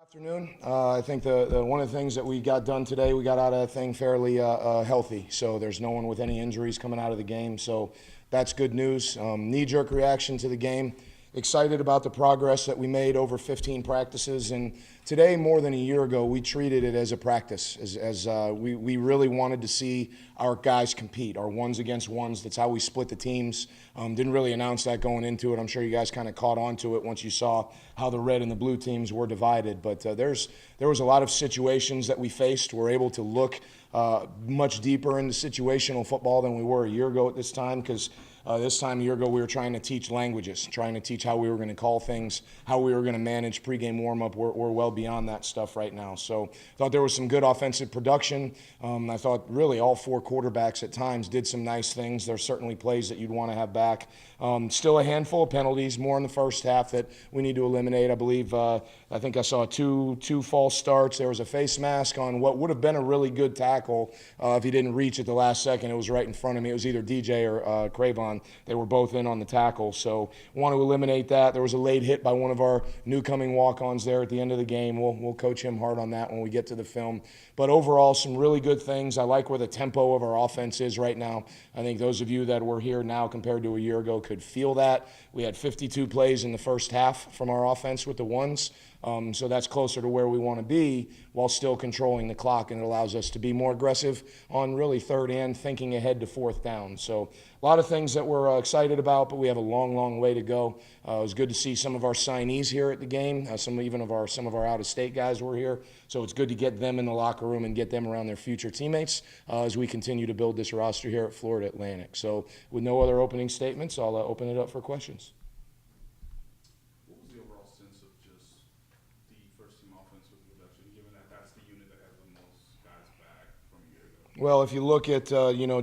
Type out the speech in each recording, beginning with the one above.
Afternoon. I think the one of the things that we got done today, we got out of that thing fairly healthy. So there's no one with any injuries coming out of the game. So that's good news. Knee-jerk reaction to the game. Excited about the progress that we made over 15 practices. And today, more than a year ago, we treated it as a practice. We really wanted to see our guys compete, our ones against ones. That's how we split the teams. Didn't really announce that going into it. I'm sure you guys kind of caught on to it once you saw how the red and the blue teams were divided. But there was a lot of situations that we faced. We're able to look much deeper into situational football than we were a year ago at this time because this time a year ago we were trying to teach languages, trying to teach how we were going to call things, how we were going to manage pregame warm-up. We're well beyond that stuff right now. So I thought there was some good offensive production. I thought really all four quarterbacks at times did some nice things. There's certainly plays that you'd want to have back. Still a handful of penalties, more in the first half that we need to eliminate. I believe I think I saw two false starts. There was a face mask on what would have been a really good tackle if he didn't reach at the last second. It was right in front of me. It was either DJ or Cravon. They were both in on the tackle. So want to eliminate that. There was a late hit by one of our new-coming walk-ons there at the end of the game. We'll coach him hard on that when we get to the film. But overall, some really good things. I like where the tempo of our offense is right now. I think those of you that were here now compared to a year ago could feel that. We had 52 plays in the first half from our offense with the ones. So that's closer to where we want to be while still controlling the clock, and it allows us to be more aggressive on really third and thinking ahead to fourth down. So a lot of things that we're excited about, but we have a long, long way to go. It was good to see some of our signees here at the game. Some of our out-of-state guys were here. So it's good to get them in the locker room and get them around their future teammates as we continue to build this roster here at Florida Atlantic. So with no other opening statements, I'll open it up for questions. What was the overall sense of just the first team offense with the production, given that that's the unit that has the most guys back from a year ago? Well, if you look at,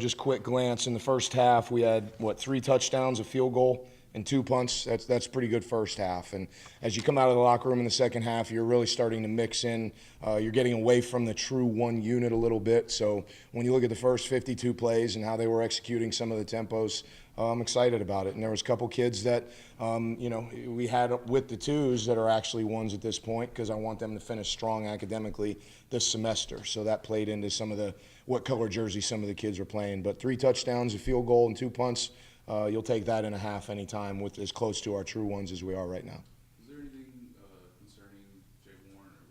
just quick glance, in the first half, we had, 3 touchdowns, a field goal, and 2 punts. That's pretty good first half. And as you come out of the locker room in the second half, you're really starting to mix in. You're getting away from the true one unit a little bit. So when you look at the first 52 plays and how they were executing some of the tempos, I'm excited about it. And there was a couple kids that, we had with the twos that are actually ones at this point because I want them to finish strong academically this semester. So that played into some of what color jersey some of the kids are playing. But 3 touchdowns, a field goal, and 2 punts. You'll take that in a half anytime with as close to our true ones as we are right now. Was there anything concerning Jay Warren, or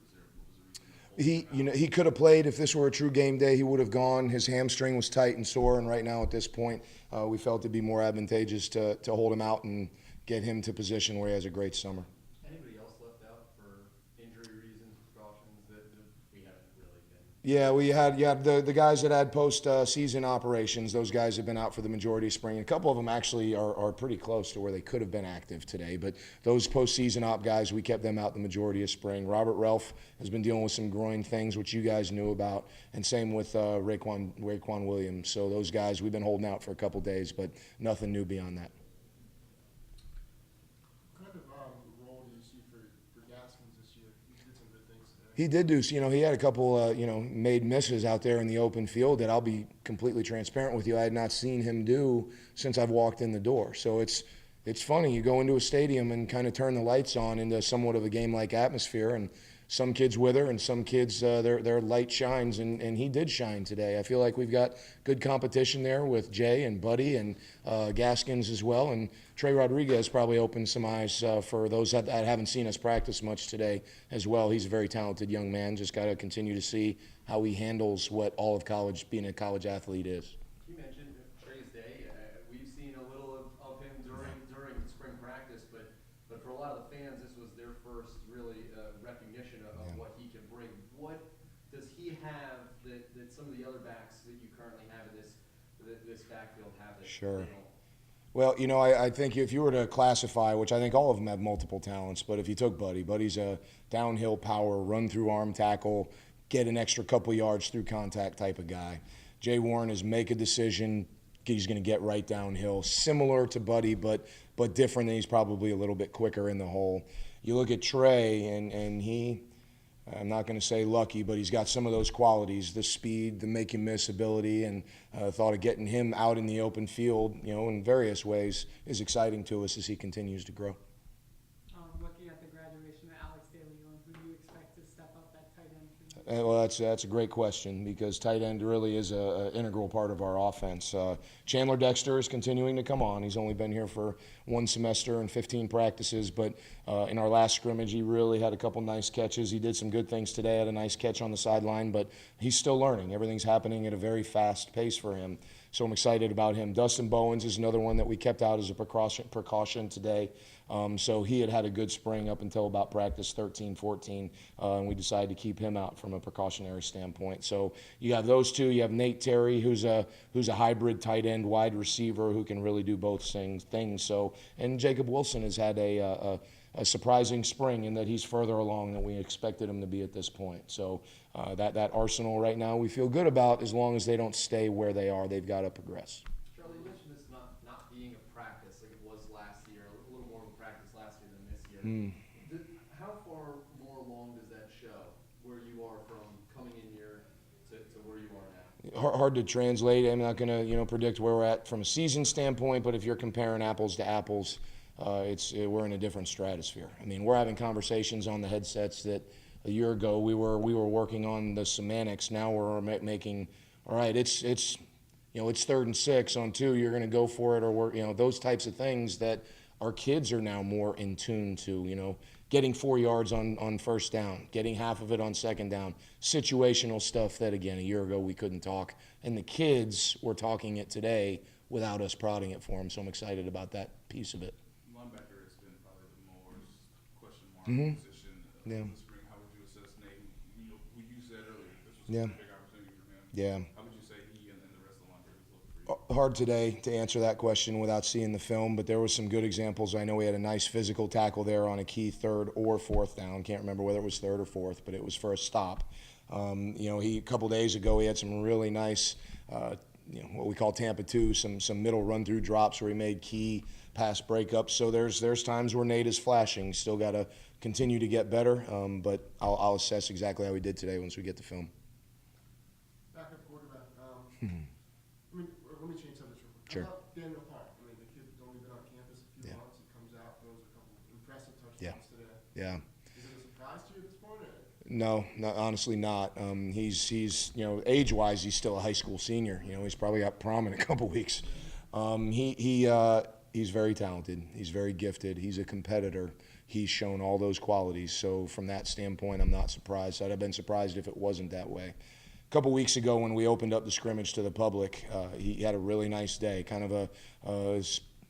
what was the reason? He could have played if this were a true game day. He would have gone. His hamstring was tight and sore, and right now at this point, we felt it'd be more advantageous to hold him out and get him to position where he has a great summer. Anybody else left out for injury reasons, precautions that we haven't really been? Yeah, we had the guys that had post-season operations. Those guys have been out for the majority of spring. A couple of them actually are pretty close to where they could have been active today. But those post-season op guys, we kept them out the majority of spring. Robert Ralph has been dealing with some groin things, which you guys knew about, and same with Raekwon Williams. So those guys, we've been holding out for a couple days, but nothing new beyond that. What kind of role do you see for Gaskins this year? He did some good things today. He did do, he had a couple, made misses out there in the open field that I'll be completely transparent with you. I had not seen him do since I've walked in the door. So it's funny. You go into a stadium and kind of turn the lights on into somewhat of a game-like atmosphere, and some kids wither and some kids, their light shines, and he did shine today. I feel like we've got good competition there with Jay and Buddy and Gaskins as well, and Trey Rodriguez probably opened some eyes for those that haven't seen us practice much today as well. He's a very talented young man. Just got to continue to see how he handles what all of college, being a college athlete is. You mentioned Trey's day. We've seen a little of him during spring practice, but for a lot of the fans, this was their first really recognition of what he can bring. What does he have that some of the other backs that you currently have in this backfield have that Sure. they don't? Well, I think if you were to classify, which I think all of them have multiple talents, but if you took Buddy's a downhill power, run through arm tackle, get an extra couple yards through contact type of guy. Jay Warren is make a decision, he's going to get right downhill, similar to Buddy, but different, and he's probably a little bit quicker in the hole. You look at Trey, and I'm not going to say lucky, but he's got some of those qualities, the speed, the make you miss ability, and thought of getting him out in the open field, in various ways is exciting to us as he continues to grow. Looking at the graduation of Alex De Leon, who do you expect to Well, that's a great question because tight end really is a integral part of our offense. Chandler Dexter is continuing to come on. He's only been here for 1 semester and 15 practices, but in our last scrimmage, he really had a couple nice catches. He did some good things today, had a nice catch on the sideline, but he's still learning. Everything's happening at a very fast pace for him, so I'm excited about him. Dustin Bowens is another one that we kept out as a precaution today. So he had a good spring up until about practice 13, 14, and we decided to keep him out from a precautionary standpoint. So you have those two. You have Nate Terry, who's a hybrid tight end wide receiver who can really do both things. So, and Jacob Wilson has had a surprising spring in that he's further along than we expected him to be at this point. So that arsenal right now we feel good about as long as they don't stay where they are. They've got to progress. Charlie, you mentioned this not being a practice like it was last year, a little more of a practice last year than this year. How far more along does that show where you are from coming in here to where you are now? Hard to translate. I'm not going to predict where we're at from a season standpoint, but if you're comparing apples to apples, we're in a different stratosphere. I mean, we're having conversations on the headsets that a year ago we were working on the semantics. Now we're making, all right, it's 3rd and 6 on 2. You're going to go for it, or those types of things that our kids are now more in tune to. Getting 4 yards on first down, getting half of it on second down, situational stuff that again a year ago we couldn't talk, and the kids were talking it today without us prodding it for them. So I'm excited about that piece of it. Linebacker has been probably the most question mark position Yeah. this spring. How would you assess Nate? You said earlier this was Yeah. a big opportunity for him. Yeah. How would you say he and the rest of the linebackers look for you? Hard today to answer that question without seeing the film, but there were some good examples. I know he had a nice physical tackle there on a key 3rd or 4th down. Can't remember whether it was 3rd or 4th, but it was for a stop. A couple days ago he had some really nice, what we call Tampa 2, some middle run-through drops where he made key pass breakups. So there's times where Nate is flashing. Still got to continue to get better, but I'll assess exactly how he did today once we get the film. Backup quarterback. Let me change subjects real quick. Sure. How about Daniel Parr? I mean, the kid's only been on campus a few months. He comes out, throws a couple impressive touchdowns today. Yeah. Is it a surprise to you at this point? No, honestly not. He's age-wise, he's still a high school senior. He's probably got prom in a couple weeks. He's very talented. He's very gifted. He's a competitor. He's shown all those qualities. So from that standpoint, I'm not surprised. I'd have been surprised if it wasn't that way. A couple weeks ago when we opened up the scrimmage to the public, he had a really nice day, kind of a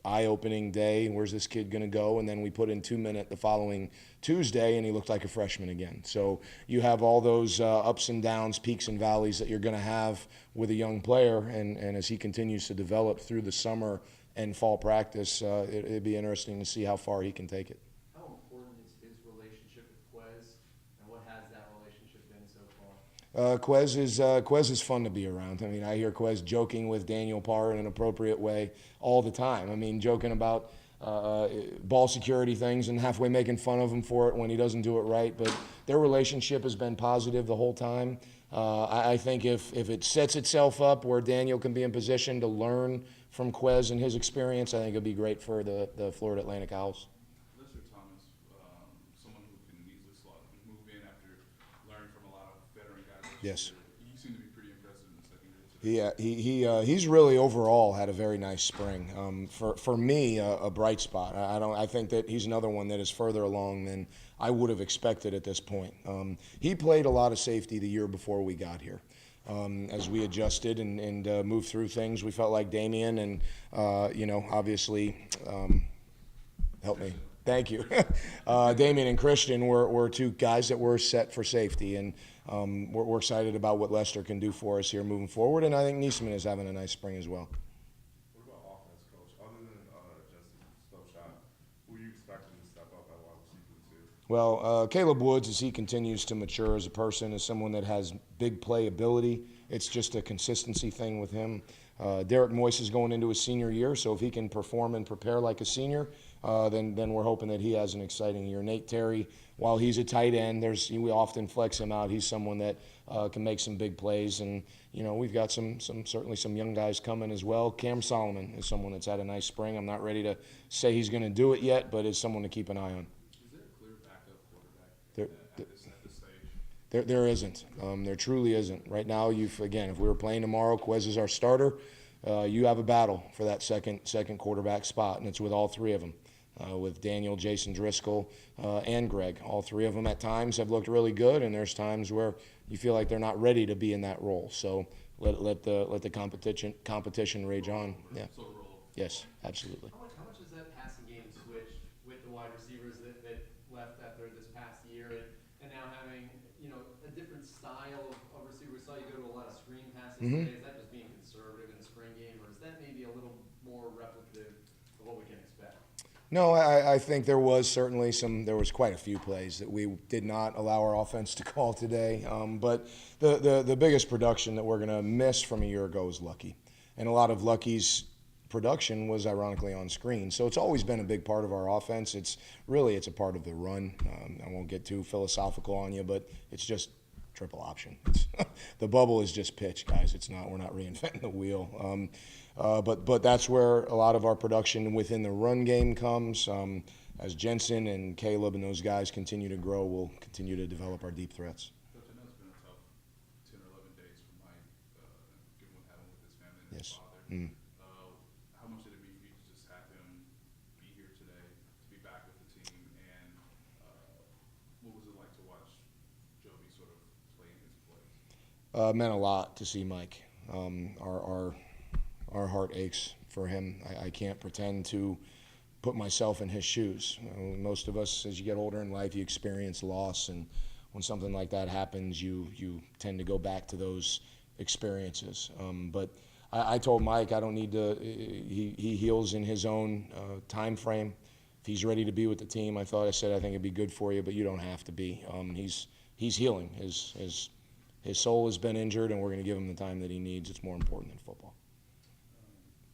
eye-opening day. Where's this kid going to go? And then we put in 2-minute the following Tuesday, and he looked like a freshman again. So you have all those ups and downs, peaks and valleys that you're going to have with a young player. And as he continues to develop through the summer and fall practice, it'd be interesting to see how far he can take it. How important is his relationship with Quez, and what has that relationship been so far? Quez is fun to be around. I mean, I hear Quez joking with Daniel Parr in an appropriate way all the time. I mean, joking about ball security things and halfway making fun of him for it when he doesn't do it right. But their relationship has been positive the whole time. I think if it sets itself up where Daniel can be in position to learn from Quez and his experience, I think it'll be great for the Florida Atlantic Owls. Lester Thomas, someone who can easily move in after learning from a lot of veteran guys. Yes. You seem to be pretty impressive in the secondary today. Yeah, he's really overall had a very nice spring. For me, a bright spot. I think that he's another one that is further along than I would have expected at this point. He played a lot of safety the year before we got here. As we adjusted and moved through things, we felt like Damian and obviously, help me. Thank you. Damian and Christian were two guys that were set for safety, and we're excited about what Lester can do for us here moving forward, and I think Niesman is having a nice spring as well. What about offense, Coach? Other than Justin Stowshot, who are you expecting to step up at wide receiver too? Well, Caleb Woods, as he continues to mature as a person, is someone that has big play ability. It's just a consistency thing with him. Derek Moyse is going into his senior year, so if he can perform and prepare like a senior, then we're hoping that he has an exciting year. Nate Terry, while he's a tight end, we often flex him out. He's someone that can make some big plays, and we've got certainly some young guys coming as well. Cam Solomon is someone that's had a nice spring. I'm not ready to say he's going to do it yet, but is someone to keep an eye on. Is there a clear backup quarterback at this stage? There isn't. There truly isn't. Right now, if we were playing tomorrow, Quez is our starter. You have a battle for that second quarterback spot, and it's with all three of them, with Daniel, Jason Driscoll, and Greg. All three of them at times have looked really good, and there's times where you feel like they're not ready to be in that role. So let the competition rage on. Yeah. Yes, absolutely. How much has that passing game switched with the wide receivers that left after this past year and now having, a different style of receiver? We saw you go to a lot of screen passes today. Is that just being conservative in the spring game, or is that maybe a little more replicative of what we can expect? No, I think there was quite a few plays that we did not allow our offense to call today. But the biggest production that we're going to miss from a year ago is Lucky. And a lot of Lucky's production was ironically on screen. So it's always been a big part of our offense. It's a part of the run. I won't get too philosophical on you, but it's just triple option. The bubble is just pitch, guys. We're not reinventing the wheel. But that's where a lot of our production within the run game comes. As Jensen and Caleb and those guys continue to grow, we'll continue to develop our deep threats. Coach, I know it's been a tough 10 or 11 days for Mike, given what happened with his family and his Yes. father. How much did it mean for you to just have him be here today, to be back with the team, and what was it like to watch Joby sort of play in his place? Meant a lot to see Mike. Our heart aches for him. I can't pretend to put myself in his shoes. Most of us, as you get older in life, you experience loss, and when something like that happens, you tend to go back to those experiences. But I told Mike I don't need to. He heals in his own time frame. If he's ready to be with the team, I think it'd be good for you, but you don't have to be. He's healing. His soul has been injured, and we're going to give him the time that he needs. It's more important than football.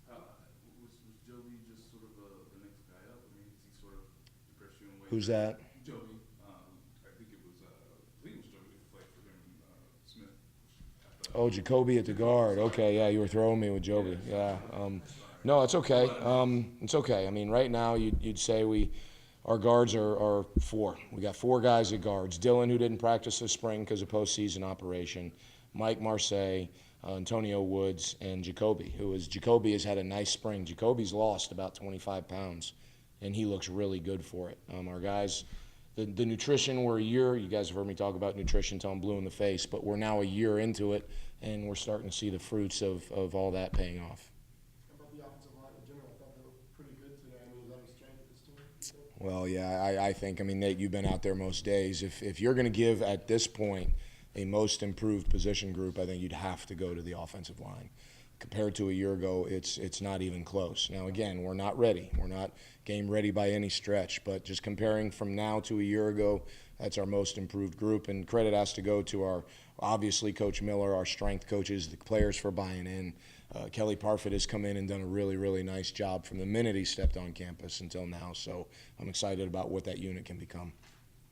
Was Joby just sort of the next guy up? I mean, is he sort of impressed you in ways? Who's that? Joby. I think it was Joby who played for him, Smith. Oh, Jacoby at the guard. Okay, yeah, you were throwing me with Joby. Yeah. No, it's okay. It's okay. I mean, right now you'd say our guards are four. We got four guys at guards. Dylan, who didn't practice this spring because of postseason operation. Mike Marseille, Antonio Woods, and Jacoby has had a nice spring. Jacoby's lost about 25 pounds, and he looks really good for it. Our guys, the nutrition, we're a year. You guys have heard me talk about nutrition till I'm blue in the face, but we're now a year into it, and we're starting to see the fruits of all that paying off. How about the offensive line in general? I thought they looked pretty good today. I mean, is that a strength of this team, you think? Well, yeah, I think, Nate, you've been out there most days. If you're going to give, at this point, a most improved position group, I think you'd have to go to the offensive line. Compared to a year ago, it's not even close. Now, again, we're not ready. We're not game ready by any stretch, but just comparing from now to a year ago, that's our most improved group, and credit has to go to obviously, Coach Miller, our strength coaches, the players for buying in. Kelly Parfit has come in and done a really, really nice job from the minute he stepped on campus until now, so I'm excited about what that unit can become.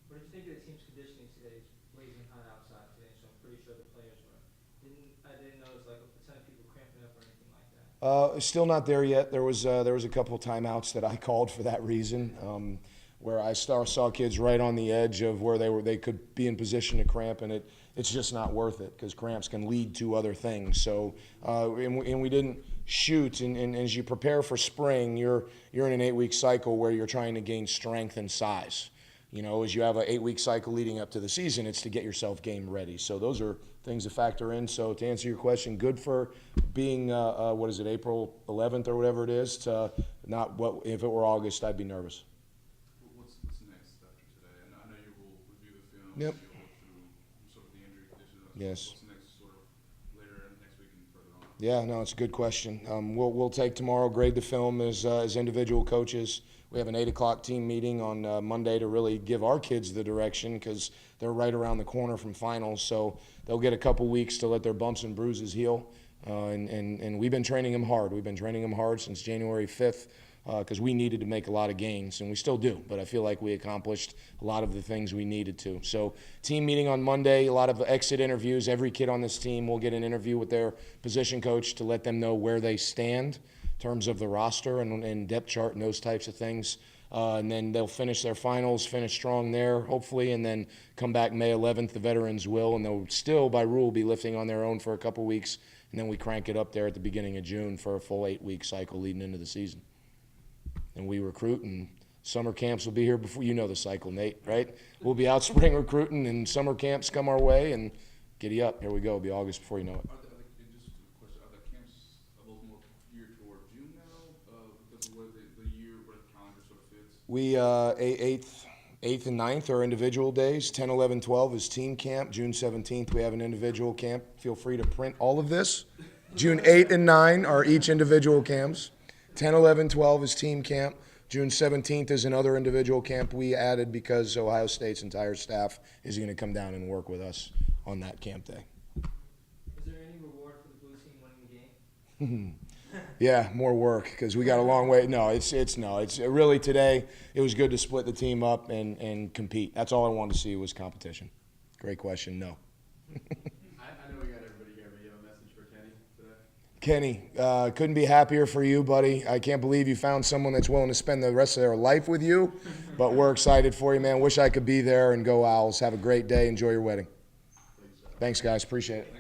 What did you think of the team's conditioning today? It's blazing hot outside today, so I'm pretty sure the players were. I didn't notice like a ton of people cramping up or anything like that. Still not there yet. There was a couple of timeouts that I called for that reason, where I saw kids right on the edge of where they could be in position to cramp, and it's just not worth it because cramps can lead to other things. So and we didn't shoot, and as you prepare for spring, you're in an 8-week cycle where you're trying to gain strength and size. As you have an 8-week cycle leading up to the season, it's to get yourself game ready. So those are things to factor in. So to answer your question, good for being, April 11th or whatever it is. If it were August, I'd be nervous. What's next after today? And I know you will review the film. Yep. You'll look through sort of the injury conditions. Yes. What's next sort of later next week and further on? Yeah, no, it's a good question. We'll take tomorrow, grade the film as individual coaches. We have an 8 o'clock team meeting on Monday to really give our kids the direction because they're right around the corner from finals. So they'll get a couple weeks to let their bumps and bruises heal. And we've been training them hard. We've been training them hard since January 5th because we needed to make a lot of gains, and we still do. But I feel like we accomplished a lot of the things we needed to. So team meeting on Monday, a lot of exit interviews. Every kid on this team will get an interview with their position coach to let them know where they stand in terms of the roster and depth chart and those types of things. And then they'll finish their finals, finish strong there, hopefully, and then come back May 11th. The veterans will, and they'll still, by rule, be lifting on their own for a couple weeks. And then we crank it up there at the beginning of June for a full 8-week cycle leading into the season. And we recruit, and summer camps will be here before, you know the cycle, Nate, right? We'll be out spring recruiting, and summer camps come our way, and giddy up. Here we go. It'll be August before you know it. And just a question, are the camps a little more geared toward June now, because of where the year, where the calendar sort of fits? We, 8th and 9th are individual days. 10, 11, 12 is team camp. June 17th, we have an individual camp. Feel free to print all of this. June 8 and 9 are each individual camps. 10, 11, 12 is team camp. June 17th is another individual camp we added because Ohio State's entire staff is going to come down and work with us on that camp day. Is there any reward for the blue team winning the game? Yeah, more work because we got a long way. No, it's really today. It was good to split the team up and compete. That's all I wanted to see was competition. Great question. No. I know we got everybody here, but you have a message for Kenny today? Kenny, couldn't be happier for you, buddy. I can't believe you found someone that's willing to spend the rest of their life with you. But we're excited for you, man. Wish I could be there, and go Owls. Have a great day. Enjoy your wedding. Thanks, guys. Appreciate it.